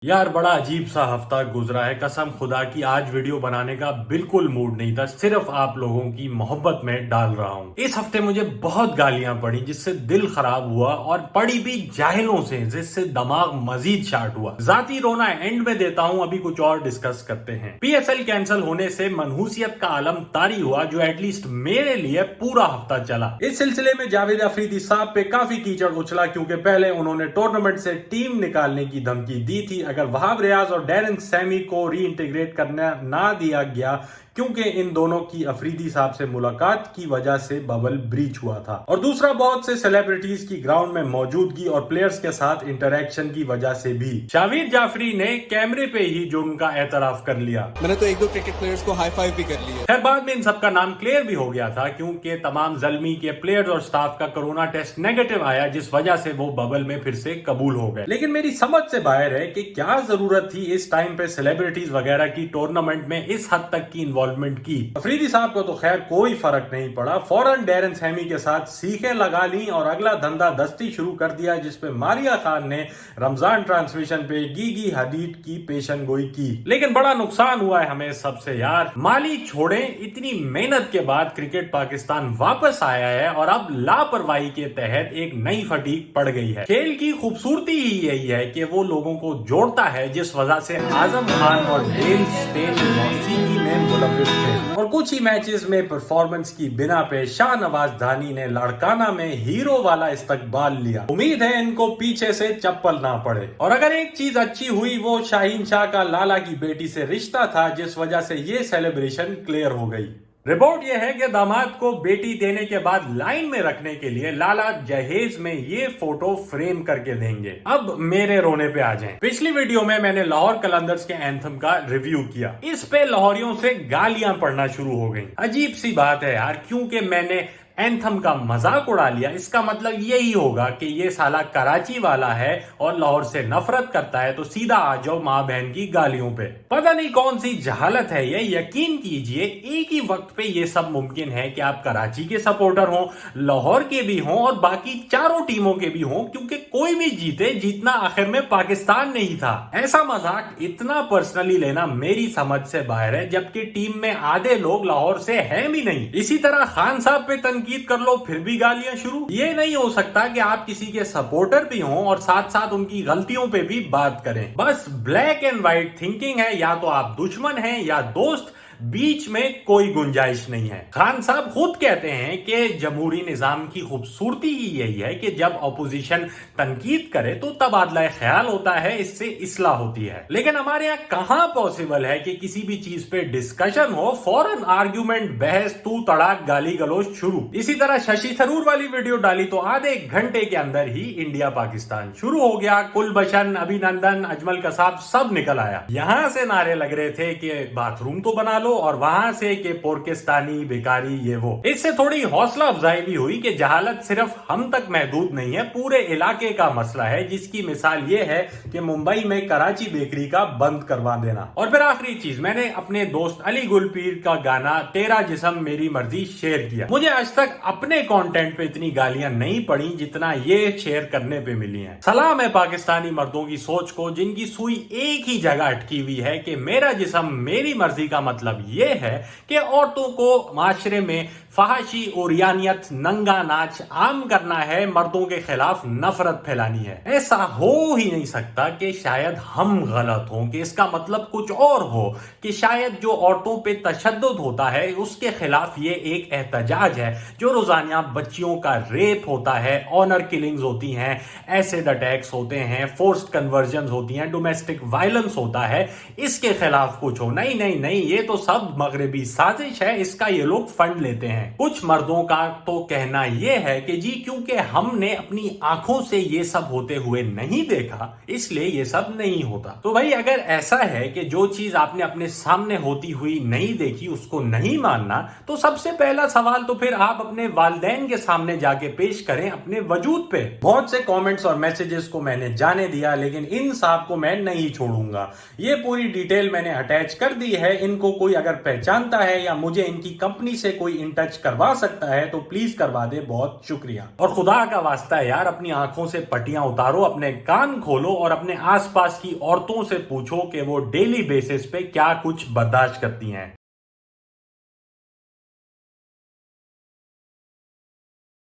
यार बड़ा अजीब सा हफ्ता गुजरा है। कसम खुदा की आज वीडियो बनाने का बिल्कुल मूड नहीं था। सिर्फ आप लोगों की मोहब्बत में डाल रहा हूँ। इस हफ्ते मुझे बहुत गालियां पड़ी जिससे दिल खराब हुआ, और पड़ी भी जाहिलों से जिससे दिमाग मजीद शार्ट हुआ। जाती रोना एंड में देता हूँ, अभी कुछ और डिस्कस करते हैं। PSL कैंसिल होने से मनहूसियत का आलम तारी हुआ, जो एटलीस्ट मेरे लिए पूरा हफ्ता चला। इस सिलसिले में जावेद अफरीदी साहब पे काफी कीचड़ उछला, क्योंकि पहले उन्होंने टूर्नामेंट से टीम निकालने की धमकी दी थी अगर वहाब रियाज और डैरेन सैमी को रीइंटीग्रेट करना ना दिया गया, क्योंकि इन दोनों की अफरीदी साहब से मुलाकात की वजह से बबल ब्रीच हुआ था। और दूसरा, बहुत से सेलिब्रिटीज की ग्राउंड में मौजूदगी और प्लेयर्स के साथ इंटरेक्शन की वजह से भी। शावीर जाफरी ने कैमरे पे ही जो उनका एतराफ कर लिया। मैंने तो एक दो क्रिकेट प्लेयर्स को हाई फाइव भी कर लिया। खैर बाद में इन सबका नाम क्लियर भी हो गया था, क्योंकि तमाम जल्मी के प्लेयर्स और स्टाफ का कोरोना टेस्ट नेगेटिव आया, जिस वजह से वो बबल में फिर से कबूल हो गए। लेकिन मेरी समझ से बाहर है कि क्या जरूरत थी इस टाइम पे सेलिब्रिटीज वगैरह की टूर्नामेंट में इस हद तक की इन्वॉल्वमेंट की। अफरीदी साहब को तो खैर कोई फर्क नहीं पड़ा, फौरन डैरेन सैमी के साथ सीखें लगा ली और अगला धंधा दस्ती शुरू कर दिया, जिसपे मारिया खान ने रमजान ट्रांसमिशन पे गीगी हदीद की पेशन गोई की। लेकिन बड़ा नुकसान हुआ है हमें सबसे यार। माली छोड़े, इतनी मेहनत के बाद क्रिकेट पाकिस्तान वापस आया है और अब लापरवाही के तहत एक नई फटीक पड़ गई है। खेल की खूबसूरती ही यही है कि वो लोगों को जोड़ता है, जिस वजह से आजम खान और डेल स्टेन मौसीकी में मुलव्विस थे, और कुछ ही मैचेस में परफॉर्मेंस की बिना पे शाहनवाज धानी ने लाड़काना में हीरो वाला इस्तकबाल लिया। उम्मीद है इनको पीछे से चप्पल ना पड़े। और अगर एक चीज अच्छी हुई, वो शाहीन शाह का लाला की बेटी से रिश्ता था, जिस वजह से ये सेलिब्रेशन क्लियर हो गई। रिपोर्ट यह है कि दामाद को बेटी देने के बाद लाइन में रखने के लिए लाला जहेज में ये फोटो फ्रेम करके देंगे। अब मेरे रोने पे आ जाएं। पिछली वीडियो में मैंने लाहौर कलंदर्स के एंथम का रिव्यू किया। इस पे लाहौरियों से गालियां पड़ना शुरू हो गई। अजीब सी बात है यार, क्योंकि मैंने एंथम का मजाक उड़ा लिया, इसका मतलब यही होगा कि ये साला कराची वाला है और लाहौर से नफरत करता है, तो सीधा आ जाओ माँ बहन की गालियों पे। पता नहीं कौन सी जहालत है ये। यकीन कीजिए एक ही वक्त पे ये सब मुमकिन है कि आप कराची के सपोर्टर हो, लाहौर के भी हो और बाकी चारों टीमों के भी हो, क्योंकि कोई भी जीते, जीतना आखिर में पाकिस्तान नहीं था। ऐसा मजाक इतना पर्सनली लेना मेरी समझ से बाहर है, जबकि टीम में आधे लोग लाहौर से हैं भी नहीं। इसी तरह खान साहब पे तनकीद कर लो, फिर भी गालियां शुरू। ये नहीं हो सकता कि आप किसी के सपोर्टर भी हों और साथ साथ उनकी गलतियों पे भी बात करें। बस ब्लैक एंड व्हाइट थिंकिंग है, या तो आप दुश्मन हैं या दोस्त, बीच में कोई गुंजाइश नहीं है। खान साहब खुद कहते हैं कि जमहूरी निजाम की खूबसूरती ही यही है कि जब अपोजिशन तनकीद करे तो तबादला ख्याल होता है, इससे इस्लाह होती है। लेकिन हमारे यहाँ कहां पॉसिबल है कि किसी भी चीज पे डिस्कशन हो, फौरन आर्ग्यूमेंट, बहस, तू तड़ाक, गाली गलोच शुरू। इसी तरह शशि थरूर वाली वीडियो डाली तो आधे घंटे के अंदर ही इंडिया पाकिस्तान शुरू हो गया। कुलभूषण, अभिनंदन, अजमल कसाब सब निकल आया। यहां से नारे लग रहे थे कि बाथरूम तो बना लो, और वहां से कि पोर्किस्तानी, बेकारी, ये वो। इससे थोड़ी हौसला अफजाई भी हुई कि जहालत सिर्फ हम तक महदूद नहीं है, पूरे इलाके का मसला है, जिसकी मिसाल ये है कि मुंबई में कराची बेकरी का बंद करवा देना। और फिर आखिरी चीज, मैंने अपने दोस्त अली गुलपीर का गाना तेरा जिस्म मेरी मर्जी शेयर किया। मुझे आज तक अपने कंटेंट पे इतनी गालियां नहीं पड़ी जितना ये शेयर करने पे मिली हैं। सलाम है पाकिस्तानी मर्दों की सोच को, जिनकी सुई एक ही जगह अटकी हुई है कि मेरा जिस्म मेरी मर्जी का मतलब ये है कि औरतों को माशरे में फहाशी, ओरियानियत, नंगा नाच आम करना है, मर्दों के खिलाफ नफरत फैलानी है। ऐसा हो ही नहीं सकता कि शायद हम गलत हों, कि इसका मतलब कुछ और हो, कि शायद जो औरतों पे तशद्दुद होता है उसके खिलाफ ये एक एहतजाज है। जो रोजाना बच्चियों का रेप होता है, ऑनर किलिंग्स होती हैं, एसिड अटैक्स होते हैं, फोर्स्ड कन्वर्जन होती हैं, डोमेस्टिक वायलेंस होता है, इसके खिलाफ कुछ हो। नहीं नहीं नहीं, ये तो सब मगरबी साजिश है, इसका ये लोग फंड लेते हैं। कुछ मर्दों का तो कहना यह है कि जी क्योंकि हमने अपनी आंखों से ये सब होते हुए नहीं देखा, इसलिए ये सब नहीं होता। तो भाई अगर ऐसा है कि जो चीज आपने अपने सामने होती हुई नहीं देखी उसको नहीं मानना, तो सबसे पहला सवाल तो फिर आप अपने वालिदैन के सामने जाके पेश करें अपने वजूद पे। बहुत से कमेंट्स और मैसेजेस को मैंने जाने दिया, लेकिन इन साहब को मैं नहीं छोड़ूंगा। ये पूरी डिटेल मैंने अटैच कर दी है, इनको कोई کوئی اگر پہچانتا ہے یا مجھے ان کی کمپنی سے کوئی ان ٹچ کروا سکتا ہے تو پلیز کروا دے، بہت شکریہ۔ اور خدا کا واسطہ ہے یار، اپنی آنکھوں سے پٹیاں اتارو، اپنے کان کھولو اور اپنے آس پاس کی عورتوں سے پوچھو کہ وہ ڈیلی بیسس پہ کیا کچھ برداشت کرتی ہیں۔